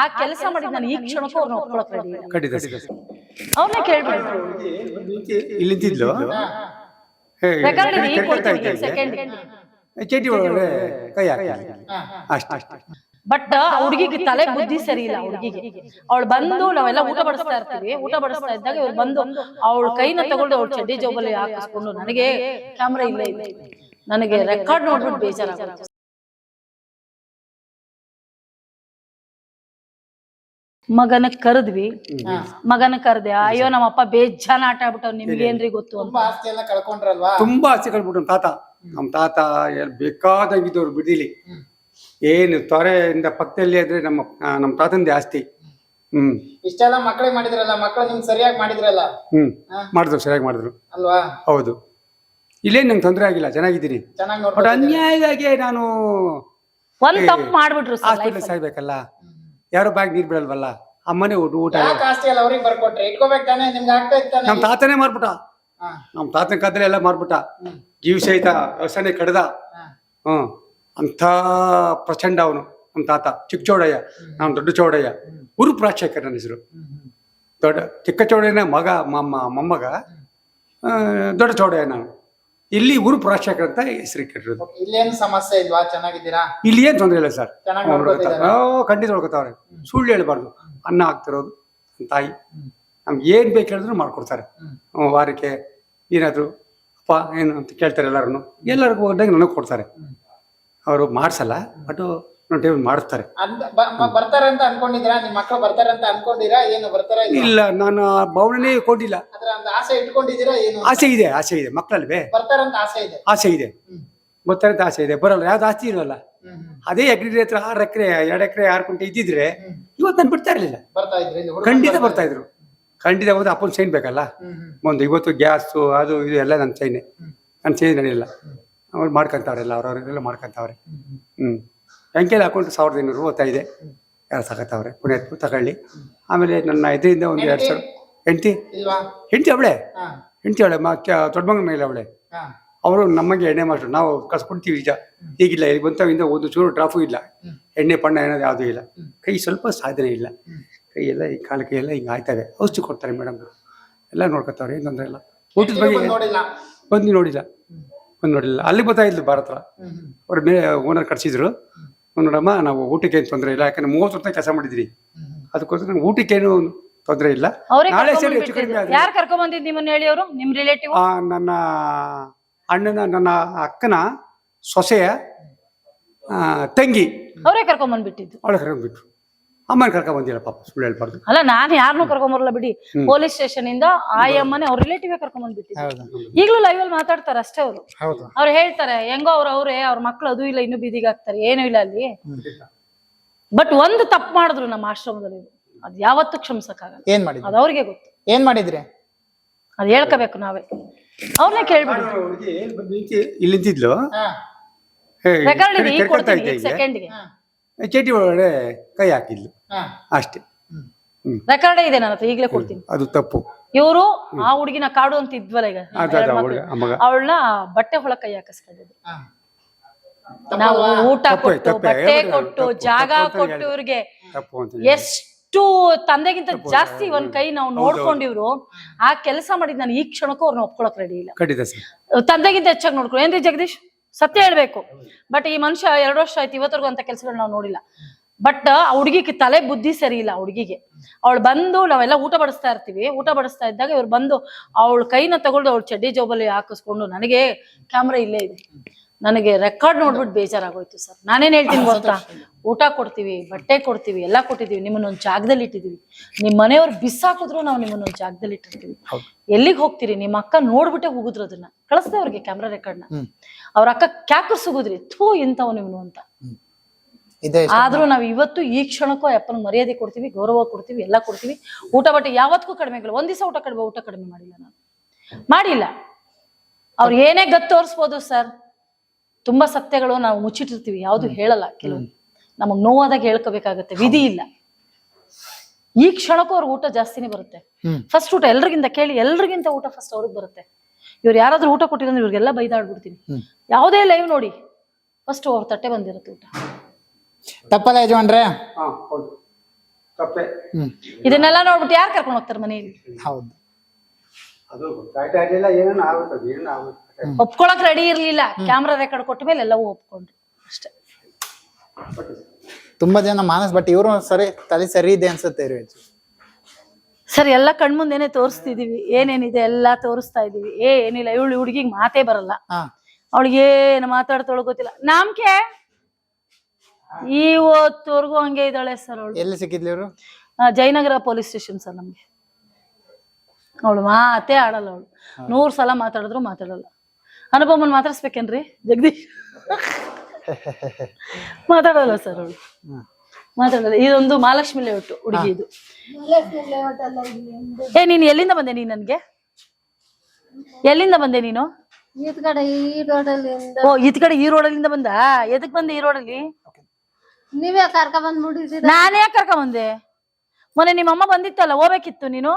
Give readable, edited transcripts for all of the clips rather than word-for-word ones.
ಆ ಕೆಲಸ ಮಾಡಿದ್ ನಾನು ಈ ಕ್ಷಣಕ್ಕೂ ಅವ್ರನ್ನ ಒಪ್ಕೊಳಕ್ ರೆಡಿ ಇಲ್ಲ. ಖಂಡಿತ ಅವ್ರನ್ನ ಕೇಳ್ಬೇಡಿ. ಇಲ್ಲಿ ನಿಂತಿದ್ಲು ರೆಕಾರ್ಡ್ ಇದೆ, ಈಗ ಕೊಡ್ತೀನಿ ಸೆಕೆಂಡ್. ಚೇಟಿ ಒಳಗಡೆ ಕೈ ಹಾಕಿ ಅಷ್ಟೇ. ಬಟ್ ಹುಡುಗಿಗೆ ತಲೆ ಬುದ್ಧಿ ಸರಿ ಇಲ್ಲ. ಹುಡುಗಿಗೆ ಅವಳು ಬಂದು ನಾವೆಲ್ಲ ಊಟ ಬಡಿಸ್ತಾ ಇರ್ತೀವಿ, ಊಟ ಬಡಿಸ್ತಾ ಇದ್ದಾಗ ಇವ್ರು ಬಂದು ಅವಳ ಕೈನ ತಗೊಂಡು ಅವಳು ಚಡ್ಡಿ ಜೋಬಲ್ಲಿ ಹಾಕಿಸ್ಕೊಂಡು, ನನಗೆ ಕ್ಯಾಮ್ರಾ ಇಲ್ಲ ಇಲ್ಲ ನನಗೆ ರೆಕಾರ್ಡ್ ನೋಡ್ಬಿಟ್ಟು ಬೇಜಾರಾಗುತ್ತೆ. ಮಗನ ಕರೆದ್ವಿ, ಮಗನ ಕರೆದೆ, ಅಯ್ಯೋ ನಮ್ಮಪ್ಪ ಬೇಜಾನ ಆಟ ಆಡ್ಬಿಟ್ಟವ್, ನಿಮ್ಗೇನ್ರಿ ಗೊತ್ತು ಅಂತ. ತುಂಬಾ ಆಸೆ ಕಳ್ಬಿಟ್ಟು ನಮ್ಮ ತಾತ ಬೇಕಾದಂಗಿದ್ದವ್ರು ಬಿಡಿಲಿ ಏನು ತೊರೆಯಿಂದ ಪಕ್ಕದಲ್ಲಿ ಆದ್ರೆ ನಮ್ಮ ತಾತಂದೇ ಆಸ್ತಿ. ಇಷ್ಟೆಲ್ಲ ಮಕ್ಕಳಿಗೆ ಮಾಡಿದ್ರಲ್ಲ, ಮಕ್ಕಳು ನಿಮ್ಗೆ ಸರಿಯಾಗಿ ಮಾಡಿದ್ರಲ್ಲ. ಮಾಡಿದ್ರು, ಸರಿಯಾಗಿ ಮಾಡಿದ್ರು ಅಲ್ವಾ? ಹೌದು. ಇಲ್ಲೇನು ನಂಗೆ ತೊಂದರೆ ಆಗಿಲ್ಲ, ಚೆನ್ನಾಗಿದ್ದೀನಿ. ಬಟ್ ಅನ್ಯಾಯವಾಗಿ ನಾನು ಒಂದ್ ತಪ್ಪು ಮಾಡ್ಬಿಟ್ರು. ಹಾಸ್ಪಿಟಲ್ ಸಾಯ್ಬೇಕಲ್ಲ, ಯಾರೋ ಬ್ಯಾಗ್ ನೀರ್ ಬಿಡಲ್ವಲ್ಲ, ಅಮ್ಮನೇ ಊಟ ನಮ್ಮ ತಾತನೇ ಮಾರ್ಬಿಟ್ಟ. ನಮ್ಮ ತಾತನ ಕಾದ್ರೆ ಎಲ್ಲ ಮಾರ್ಬಿಟ್ಟ, ಜೀವ ಸಹಿತ ವ್ಯವಸಾಯ ಕಡ್ದ. ಅಂಥ ಪ್ರಚಂಡ ಅವನು ನಮ್ಮ ತಾತ. ಚಿಕ್ಕ ಚೌಡಯ್ಯ, ನಾನು ದೊಡ್ಡ ಚೌಡಯ್ಯ. ಉರುಪ್ ರಾಜಶೇಖರ್ ನನ್ನ ಹೆಸರು. ಚಿಕ್ಕ ಚೌಡಯ್ಯನ ಮೊಮ್ಮಗ ದೊಡ್ಡ ಚೌಡಯ್ಯ ನಾನು. ಇಲ್ಲಿ ಉರುಪ್ ರಾಜಶೇಖರ್ ಅಂತ ಹೆಸರು ಕೆಟ್ಟಿರೋದು. ಇಲ್ಲೇನು ಸಮಸ್ಯೆ ಇಲ್ವಾ? ಚೆನ್ನಾಗಿದ್ದೀರಾ? ಇಲ್ಲಿ ಏನ್ ತೊಂದರೆ ಇಲ್ಲ ಸರ್, ಖಂಡಿತ ನೋಡ್ಕೊತಾವ್ರೆ. ಸುಳ್ಳು ಹೇಳ್ಬಾರ್ದು. ಅನ್ನ ಹಾಕ್ತಿರೋದು ತಾಯಿ, ನಮ್ಗೆ ಏನ್ ಬೇಕು ಹೇಳಿದ್ರು ಮಾಡ್ಕೊಡ್ತಾರೆ. ವಾರಕ್ಕೆ ಏನಾದ್ರು ಅಪ್ಪ ಏನು ಅಂತ ಕೇಳ್ತಾರೆ. ಎಲ್ಲರಿಗೂ ಹೋದಾಗ ನನಗೆ ಕೊಡ್ತಾರೆ. ಅವರು ಮಾಡ್ಸಲ್ಲ, ಬಟ್ ನೋಡಿ ಟೇಬಲ್ ಮಾಡಿಸ್ತಾರೆ. ಬರ್ತಾರೆ ಅಂತ ಅನ್ಕೊಂಡಿದ್ದೀರಾ? ನಿಮ್ಮ ಮಕ್ಕಳು ಬರ್ತಾರೆ ಅಂತ ಅನ್ಕೊಂಡಿರಾ? ಏನು ಬರ್ತಾರ? ಇಲ್ಲ, ನಾನು ಭಾವನೆ ಕೊಟ್ಟಿಲ್ಲ. ಆಸೆ ಇಟ್ಕೊಂಡಿದ್ದೀರಾ? ಏನು ಆಸೆ ಇದೆ, ಆಸೆ ಇದೆ. ಮಕ್ಕಳಲ್ವೇ, ಬರ್ತಾರಂತ ಆಸೆ ಇದೆ. ಆಸೆ ಇದೆ, ಗೊತ್ತಾರಂತ ಆಸೆ ಇದೆ. ಬರಲ್ಲ, ಯಾವ್ದು ಆಸ್ತಿ ಇರೋಲ್ಲ. ಅದೇ ಎಕರೆ ಹತ್ರ 6 ಎಕರೆ 2 ಎಕರೆ 6 ಕುಂಟೆ ಇದ್ದಿದ್ರೆ ಇವತ್ತು ನಾನು ಬಿಡ್ತಾ ಇರ್ಲಿಲ್ಲ. ಖಂಡಿತ ಬರ್ತಾ ಇದ್ರು. ಖಂಡಿತ ಹೋದ್ರೆ ಅಪ್ಪನ ಸೈನ್ ಬೇಕಲ್ಲ. ಒಂದು ಇವತ್ತು ಗ್ಯಾಸು ಅದು ಇದು ಎಲ್ಲ ನನ್ನ ಸೈನೆ. ನನ್ನ ಸೈನ್ ನಡೆಯಲ್ಲ. ಅವ್ರು ಮಾಡ್ಕೊಂತವ್ರೆಲ್ಲ, ಅವ್ರವ್ರೆಲ್ಲ ಮಾಡ್ಕೊಂತವ್ರೆ. ಬ್ಯಾಂಕಲ್ಲಿ ಅಕೌಂಟ್ 1500 ಇದೆ. ಯಾರು ತಗೋತಾವ್ರೆ, ಪುಣ್ಯಾತ್ಮ ತಗೊಳ್ಳಿ. ಆಮೇಲೆ ನನ್ನ ಇದರಿಂದ ಒಂದು 2000 ಹೆಂಡತಿ ಅವಳೆ ದೊಡ್ಡ ಮಗನ ಮೇಲೆ ಅವಳೆ. ಅವರು ನಮಗೆ ಎಣ್ಣೆ ಮಾಸ್ಟರ್, ನಾವು ಕಳ್ಸ್ಕೊಡ್ತೀವಿ. ಈಗಿಲ್ಲ, ಇಲ್ಲಿ ಬಂತವಿಂದ ಒಂದು ಚೂರು ಡ್ರಾಫು ಇಲ್ಲ, ಎಣ್ಣೆ ಪಣ್ಣ ಏನಾದ್ರು ಯಾವುದೂ ಇಲ್ಲ. ಕೈ ಸ್ವಲ್ಪ ಸಾಧನೆ ಇಲ್ಲ, ಕೈ ಎಲ್ಲ ಈ ಕಾಲಕ್ಕೆ ಎಲ್ಲ ಹಿಂಗೆ ಆಯ್ತವೆ. ಔಷಧಿ ಕೊಡ್ತಾರೆ ಮೇಡಮ್, ಎಲ್ಲ ನೋಡ್ಕೊತಾವ್ರೆ, ಏನು ತೊಂದರೆ ಇಲ್ಲ. ಊಟದ ಬಗ್ಗೆ ಬಂದು ನೋಡಿಲ್ಲ. ಅಲ್ಲಿ ಗೊತ್ತಾಯಿಲ್ಲ ಭಾರತ. ಅವ್ರ ಮೇಲೆ ಓನರ್ ಕರ್ಸಿದ್ರು. ನೋಡಮ್ಮ, ನಾವು ಊಟಕ್ಕೆ ಏನು ತೊಂದರೆ ಇಲ್ಲ, ಯಾಕಂದ್ರೆ 30 ವರ್ಷ ಕೆಲಸ ಮಾಡಿದ್ರಿ, ಅದಕ್ಕೋಸ್ಕರ ಊಟಕ್ಕೇನು ತೊಂದರೆ ಇಲ್ಲ. ನಾಳೆ ಸರಿ ಹೆಚ್ಚು ಕಡಿಮೆ ಆದ್ರೆ ಯಾರು ಕರ್ಕೊಂಡ್ ಬಂದಿದ್ದು ನಿಮ್ಮನ್ನ ಹೇಳಿ? ಅವರು ನಿಮ್ ರಿಲೇಟಿವ್? ನನ್ನ ಅಣ್ಣನ, ನನ್ನ ಅಕ್ಕನ ಸೊಸೆಯ ತಂಗಿ. ಅವರೇ ಕರ್ಕೊಂಡ್ ಬಂದ್ಬಿಟ್ಟಿದ್ದು. ಅವಳೆ ಕರ್ಕೊಂಡ್ಬಿಟ್ರು. ಅಮ್ಮನ ಕರ್ಕೊಂಡ್ ಬಂದಿಲ್ಲ, ಪಾಪ ಸುಳ್ಳು ಹೇಳ್ಬಾರ್ದು. ಅಲ್ಲ, ನಾನು ಯಾರನ್ನೂ ಕರ್ಕೊಂಡ್ ಬರಲ್ಲ ಬಿಡಿ. ಪೊಲೀಸ್ ಸ್ಟೇಷನ್ ಇಂದ ಆ ಅಮ್ಮನೆ ಅವ್ರ ರಿಲೇಟಿವ್ ಕರ್ಕೊಂಡ್ ಬಂದ್ಬಿಟ್ಟಿದ್ರು. ಈಗಲೂ ಲೈವ್ ಅಲ್ಲಿ ಮಾತಾಡ್ತಾರೆ ಅಷ್ಟೇ. ಅವ್ರು ಹೇಳ್ತಾರೆ ಹೆಂಗೋ ಅವ್ರ ಮಕ್ಳು ಅದು ಇಲ್ಲ, ಇನ್ನು ಬೀದಿಗಾಗ್ತಾರೆ, ಏನು ಇಲ್ಲ ಅಲ್ಲಿ. ಬಟ್ ಒಂದು ತಪ್ಪು ಮಾಡಿದ್ರು ನಮ್ಮ ಆಶ್ರಮದಲ್ಲಿ, ಅದ್ ಯಾವತ್ತೂ ಕ್ಷಮಿಸಕ್ಕಾಗಲ್ಲ. ಏನ್ ಮಾಡಿದ್ರಿ? ಅದು ಅವ್ರಿಗೆ ಗೊತ್ತು. ಏನ್ ಮಾಡಿದ್ರಿ ಅದ್ ಹೇಳ್ಕೋಬೇಕು ನಾವೇ. ಅವ್ರನ್ನೇ ಕೇಳ್ಬಿಡಿ. ಇಲ್ಲಿ ನಿಂತಿದ್ಲು, ರೆಕಾರ್ಡ್ ಇದೆ, ಈಗ ಕೊಡ್ತೀನಿ ಸೆಕೆಂಡ್ಗೆ. ಚೇಟಿ ಒಳಗಡೆ ಕೈ ಹಾಕಿದ್ಲು ಅಷ್ಟೇ. ರೆಕಾರ್ಡೇ ಇದೆ ನನ್ನ ಹತ್ರ, ಈಗಲೇ ಕೊಡ್ತೀನಿ. ಅದು ತಪ್ಪು. ಇವರು ಆ ಹುಡುಗಿನ ಕಾಡು ಅಂತ ಇದ್ವಲ್ಲ ಈಗ, ಅವಳನ್ನ ಬಟ್ಟೆ ಹೊಳಕ್ ಕೈ ಹಾಕಿಸ್ಕೊಂಡಿದ್ರು. ನಾವು ಊಟ ಕೊಟ್ಟು, ಬಟ್ಟೆ ಕೊಟ್ಟು, ಜಾಗ ಕೊಟ್ಟು, ಇವ್ರಿಗೆ ಎಷ್ಟು ತಂದೆಗಿಂತ ಜಾಸ್ತಿ ಒಂದ್ ಕೈ ನಾವು ನೋಡ್ಕೊಂಡಿವ್ರು. ಆ ಕೆಲಸ ಮಾಡಿದ್ ನಾನು ಈ ಕ್ಷಣಕ್ಕೂ ಅವ್ರನ್ನ ಒಪ್ಕೊಳಕ್ ರೆಡಿ ಇಲ್ಲ. ತಂದೆಗಿಂತ ಹೆಚ್ಚಾಗಿ ನೋಡ್ಕೊಂಡು. ಏನ್ರಿ ಜಗದೀಶ್, ಸತ್ಯ ಹೇಳ್ಬೇಕು. ಬಟ್ ಈ ಮನುಷ್ಯ 2 ವರ್ಷ ಆಯ್ತು, ಇವತ್ತರೆಗೂ ಅಂತ ಕೆಲಸಗಳು ನಾವು ನೋಡಿಲ್ಲ. ಬಟ್ ಆ ಹುಡುಗಿಗೆ ತಲೆ ಬುದ್ಧಿ ಸರಿ ಇಲ್ಲ. ಹುಡುಗಿಗೆ ಅವಳು ಬಂದು ನಾವೆಲ್ಲ ಊಟ ಬಡಿಸ್ತಾ ಇರ್ತೀವಿ, ಊಟ ಬಡಿಸ್ತಾ ಇದ್ದಾಗ ಇವ್ರು ಬಂದು ಅವಳ ಕೈನ ತಗೊಂಡು ಅವಳು ಚಡ್ಡಿ ಜೋಬಲ್ಲಿ ಹಾಕಿಸ್ಕೊಂಡು, ನನಗೆ ಕ್ಯಾಮ್ರಾ ಇಲ್ಲೇ ಇದೆ, ನನಗೆ ರೆಕಾರ್ಡ್ ನೋಡ್ಬಿಟ್ಟು ಬೇಜಾರಾಗೋಯ್ತು ಸರ್. ನಾನೇನ್ ಹೇಳ್ತೀನಿ ಗೊತ್ತಾ? ಊಟ ಕೊಡ್ತೀವಿ, ಬಟ್ಟೆ ಕೊಡ್ತೀವಿ, ಎಲ್ಲ ಕೊಟ್ಟಿದೀವಿ, ನಿಮ್ಮನ್ನೊಂದು ಜಾಗದಲ್ಲಿ ಇಟ್ಟಿದೀವಿ. ನಿಮ್ ಮನೆಯವ್ರು ಬಿಸಾಕಿದ್ರು ನಾವು ನಿಮ್ಮನ್ನೊಂದು ಜಾಗದಲ್ಲಿ ಇಟ್ಟಿರ್ತೀವಿ. ಎಲ್ಲಿಗೆ ಹೋಗ್ತೀರಿ? ನಿಮ್ಮ ಅಕ್ಕ ನೋಡ್ಬಿಟ್ಟೆ ಹೋಗುದ್ರು, ಅದನ್ನ ಕಳಿಸ್ದೆ ಅವ್ರಿಗೆ ಕ್ಯಾಮ್ರಾ ರೆಕಾರ್ಡ್ನ. ಅವ್ರ ಅಕ್ಕ ಕ್ಯಾಕರ್ ಸುಗುದ್ರಿ, ಥೂ ಇಂಥವ್ ನಿಮ್ನು ಅಂತ. ಆದ್ರೂ ನಾವ್ ಇವತ್ತು ಈ ಕ್ಷಣಕ್ಕೂ ಅಪ್ಪನ ಮರ್ಯಾದೆ ಕೊಡ್ತೀವಿ, ಗೌರವ ಕೊಡ್ತೀವಿ, ಎಲ್ಲ ಕೊಡ್ತೀವಿ. ಊಟ ಬಟ್ಟೆ ಯಾವತ್ತೂ ಕಡಿಮೆ ಆಗಿಲ್ಲ. ಒಂದ್ ದಿವಸ ಊಟ ಕಡಿಮೆ ಮಾಡಿಲ್ಲ ನಾನು, ಮಾಡಿಲ್ಲ. ಅವ್ರು ಏನೇ ಗತ್ತು ತೋರಿಸ್ಬೋದು ಸರ್, ತುಂಬಾ ಸತ್ಯಗಳು ನಾವು ಮುಚ್ಚಿಟ್ಟಿರ್ತೀವಿ, ಯಾವ್ದು ಹೇಳಲ್ಲ. ಕೆಲವು ನಮಗ್ ನೋವಾದಾಗ ಹೇಳ್ಕೋಬೇಕಾಗತ್ತೆ, ವಿಧಿ ಇಲ್ಲ. ಈ ಕ್ಷಣಕ್ಕೂ ಅವ್ರಿಗೆ ಊಟ ಜಾಸ್ತಿನೇ ಬರುತ್ತೆ. ಫಸ್ಟ್ ಊಟ ಎಲ್ರಿಗಿಂತ ಕೇಳಿ, ಎಲ್ರಿಗಿಂತ ಊಟ ಫಸ್ಟ್ ಅವ್ರಿಗೆ ಬರುತ್ತೆ. ಇವ್ರು ಯಾರಾದ್ರೂ ಊಟ ಕೊಟ್ಟಿದ್ರೆ ಇವ್ರಿಗೆಲ್ಲ ಬೈದಾಡ್ಬಿಡ್ತೀನಿ. ಯಾವುದೇ ಲೈವ್ ನೋಡಿ, ಫಸ್ಟ್ ಅವ್ರ ತಟ್ಟೆ ಬಂದಿರುತ್ತೆ ಊಟ. ತಪ್ಪಲ್ಲ ಯಜಮಾನ್ರೆ? ತಪ್ಪೆ. ಇದನ್ನೆಲ್ಲ ನೋಡ್ಬಿಟ್ಟು ಯಾರು ಕರ್ಕೊಂಡು ಹೋಗ್ತಾರೆ ಮನೆಯಲ್ಲಿ? ಹೌದು. ಅದು ಗೊತ್ತಾಯ್ತಾ ಇರ್ಲಿಲ್ಲ, ಏನೇನು ಆಗುತ್ತೆ. ಒಪ್ಕೊಳಕ್ ರೆಡಿ ಇರ್ಲಿಲ್ಲ. ಕ್ಯಾಮ್ರಾ ರೆಕಾರ್ಡ್ ಕೊಟ್ಟ ಮೇಲೆ ಎಲ್ಲವೂ ಒಪ್ಕೊಂಡ್ರು ಅಷ್ಟೇ. ತುಂಬಾ ಜನ ಮಾನಸ್, ಬಟ್ ಇವರು ಸರಿ ತಲೆ ಸರಿ ಇದೆ ಅನ್ಸುತ್ತೆ ಇವ್ರು. ಸರ್ ಎಲ್ಲ ಕಣ್ಮುಂದೆನೆ ತೋರಿಸ್ತಿದೀವಿ, ಏನೇನಿದೆ ಎಲ್ಲ ತೋರಿಸ್ತಾ ಇದೀವಿ. ಏನಿಲ್ಲ, ಇವಳು ಹುಡುಗಿಗೆ ಮಾತೇ ಬರಲ್ಲ, ಅವಳಿಗೆ ಏನು ಮಾತಾಡ್ತೊಳಗ್ ಗೊತ್ತಿಲ್ಲ. ನಾಮ್ಕೆ ಇವತ್ತವರೆಗೂ ಹಂಗೆ ಇದ್ದಾಳೆ ಸರ್ ಅವಳು. ಎಲ್ಲಿ ಸಿಕ್ಕಿದ್ಲಿ ಇವರು? Jayanagar police station sir. ನಮ್ಗೆ ಅವಳು ಮಾತೇ ಆಡಲ್ಲ. ಅವಳು 100 ಸಲ ಮಾತಾಡಿದ್ರು ಮಾತಾಡಲ್ಲ. ಅನುಪಮನ್ ಮಾತಾಡ್ಸ್ಬೇಕೇನ್ರಿ ಜಗದೀಶ್? ಮಾತಾಡಲ್ಲ ಸರ್ ಅವಳು, ಮಾತಾಡಲ್ಲ. ಇದೊಂದು ಮಹಾಲಕ್ಷ್ಮಿ ಲೇಔಟ್ ಹುಡುಗಿ ಇದು. ನೀನು ಎಲ್ಲಿಂದ ಬಂದೆ? ನೀನ್ ನನ್ಗೆ ಎಲ್ಲಿಂದ ಬಂದೆ ನೀನು? ಈತ್ ಕಡೆ ಈ ರೋಡಲ್ಲಿ. ಓ, ಈತ್ ಕಡೆ ಈ ರೋಡಲ್ಲಿಂದ ಬಂದ? ಎದಕ್ ಬಂದೆ ಈ ರೋಡಲ್ಲಿ? ನೀವೇ ಕರ್ಕ ಬಂದ್ಬಿಟ್ಟಿದ್ದೀರ. ನಾನೇ ಕರ್ಕ ಬಂದೆ? ಮೊನ್ನೆ ನಿಮ್ಮಮ್ಮ ಬಂದಿತ್ತಲ್ಲ, ಹೋಗ್ಬೇಕಿತ್ತು ನೀನು.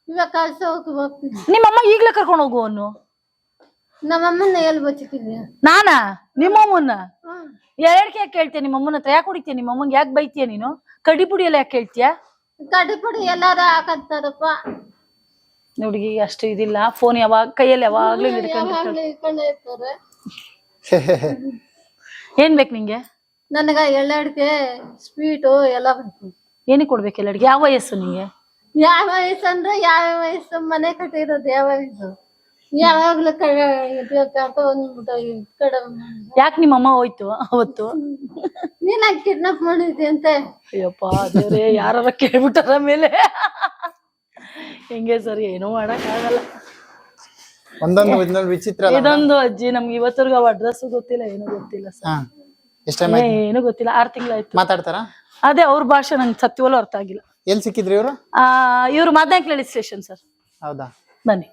ಇವಾಗ ಕಳ್ಸ ಹೋಗ್ತಿದ್ವಿ. ನಿಮ್ಮಮ್ಮ ಈಗ್ಲೇ ಕರ್ಕೊಂಡು ಹೋಗು ಅನ್ನು. ನಮ್ಮಮ್ಮನ ಎಲ್ಲಿ ಬಚ್ಚಿಟ್ಟಿದ್ವಿ? ನಾನಾ? ನಿಮ್ಮಮ್ಮನ್ನ ಎರಡ್ಕೆ ಯಾಕೆ ಕೇಳ್ತೀಯ? ನಿಮ್ಮಮ್ಮನ ಹತ್ರ ಯಾಕೆ ಹೊಡಿತೀಯ? ನಿಮ್ಮಮ್ಮಂಗೆ ಯಾಕೆ ಬೈತೀಯ ನೀನು? ಕಡ್ಡಿ ಪುಡಿ ಎಲ್ಲ ಯಾಕೆ ಕೇಳ್ತೀಯ? ಕಡ್ಡಿ ಪುಡಿ ಎಲ್ಲಾರು ಹಾಕಂತಾರಪ್ಪ. ಹುಡುಗಿ ಅಷ್ಟು ಇದಿಲ್ಲ. ಫೋನ್ ಯಾವಾಗ ಕೈಯಲ್ಲಿ ಯಾವಾಗ್ಲೂ ಇಟ್ಕೊಂಡೆ ಇರ್ತಾರೆ. ಏನ್ ಬೇಕು ನಿಂಗೆ? ನನಗ ಎಳ್ಳಡಿಕೆ ಸ್ವೀಟು ಎಲ್ಲ ಬೇಕು. ಏನಿಗೆ ಕೊಡ್ಬೇಕು ಎಲ್ಲಡಿಗೆ? ಯಾವ ವಯಸ್ಸು ನಿಂಗೆ? ಯಾವ ವಯಸ್ಸು ಅಂದ್ರೆ ಯಾವ ವಯಸ್ಸು? ಮನೆ ಕಟ್ಟಿರೋದು ಯಾವ ವಯಸ್ಸು? ಯಾವಾಗ್ಲೂ ಬಂದ್ಬಿಟ್ಟು ಕಡೆ. ಯಾಕೆ ನಿಮ್ಮಮ್ಮ ಹೋಯ್ತು ಅವತ್ತು? ನೀನ್ ಕಿಡ್ನಾಪ್ ಮಾಡಿದ್ದಿ ಅಂತೆ. ಅಯ್ಯಪ್ಪ ದೇವ್ರೆ, ಯಾರ ಕೇಳ್ಬಿಟ್ಟಾರ ಮೇಲೆ. ಹೆಂಗೆ ಸರ್, ಏನೂ ಮಾಡಕ್ ಆಗಲ್ಲ. ಒಂದೊಂದು ವಿಚಿತ್ರ. ಇದೊಂದು ಅಜ್ಜಿ ನಮ್ಗೆ ಇವತ್ತರೆಗೂ ಅವ್ ಅಡ್ರೆಸ್ ಗೊತ್ತಿಲ್ಲ, ಏನು ಗೊತ್ತಿಲ್ಲ ಸರ್. ಏನು ಗೊತ್ತಿಲ್ಲ. 6 ತಿಂಗಳಾಯ್ತು. ಮಾತಾಡ್ತಾರ? ಅದೇ ಅವ್ರ ಭಾಷೆ ನಂಗೆ ಸತ್ಯವಲ್ಲೂ ಅರ್ಥ ಆಗಿಲ್ಲ. ಎಲ್ಲಿ ಸಿಕ್ಕಿದ್ರಿ ಇವರು? ಇವ್ರು ಮಾದನಾಯಕನಹಳ್ಳಿ ಸ್ಟೇಷನ್ ಸರ್. ಹೌದಾ? ಬನ್ನಿ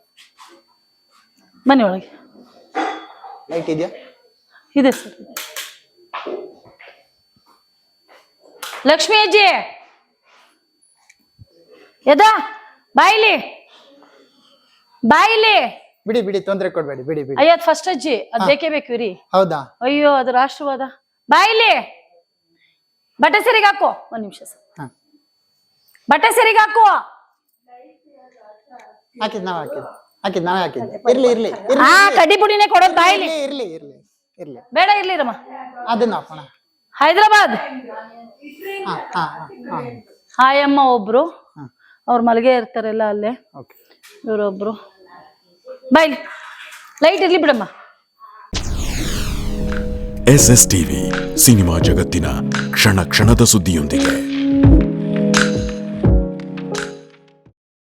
ಬನ್ನಿ ಒಳಗೆ. ಲೈಟ್ ಇದೆಯಾ? ಇದೆ ಸರ್. ಲಕ್ಷ್ಮಿ ಅಜ್ಜಿ ಎದಾ ಬಾಯಿಲಿ ಬಾಯಿಲಿ. ಬಿಡಿ ಬಿಡಿ, ತೊಂದ್ರೆ ಕೊಡ್ಬೇಡಿ, ಬಿಡಿ ಬಿಡಿ. ಅಯ್ಯದ್ ಫಸ್ಟ್ ಅಜ್ಜಿ, ಅದ್ ಬೇಕೇ ಬೇಕು ಇರಿ. ಹೌದಾ? ಅಯ್ಯೋ ಅದು ರಾಷ್ಟ್ರವಾದ. ಬಾಯಿಲಿ ಬಟ್ಟೆ ಸರಿಗೆ ಹಾಕೋ. ಒಂದ್ ನಿಮಿಷ ಸರ್, ಬಟ್ಟೆ ಸರಿಗೆ ಹಾಕೋ. ಹಾಕಿದ್ ನಾವೇ ಹಾಕಿದ್. ಇರ್ಲಿ ಇರ್ಲಿ. ಕಡ್ಡಿ ಪುಡಿನೇ ಕೊಡೋದು. ಬಾಯಿಲಿ ಇರ್ಲಿ ಇರ್ಲಿ ಇರ್ಲಿ. ಬೇಡ ಇರ್ಲಿರಮ್ಮ. ಅದನ್ನ ಹಾಕೋಣ. ಹೈದ್ರಾಬಾದ್ ಹಾಯಮ್ಮ ಒಬ್ರು, ಅವ್ರ ಮಲಗೆ ಇರ್ತಾರೆಲ್ಲ ಅಲ್ಲೇ. ಇವರೊಬ್ರು. ಬಾಯ್ಲಿ ಲೈಟ್ ಇರ್ಲಿ ಬಿಡಮ್ಮ. SS ಟಿವಿ, ಸಿನಿಮಾ ಜಗತ್ತಿನ ಕ್ಷಣ ಕ್ಷಣದ ಸುದ್ದಿಯೊಂದಿಗೆ.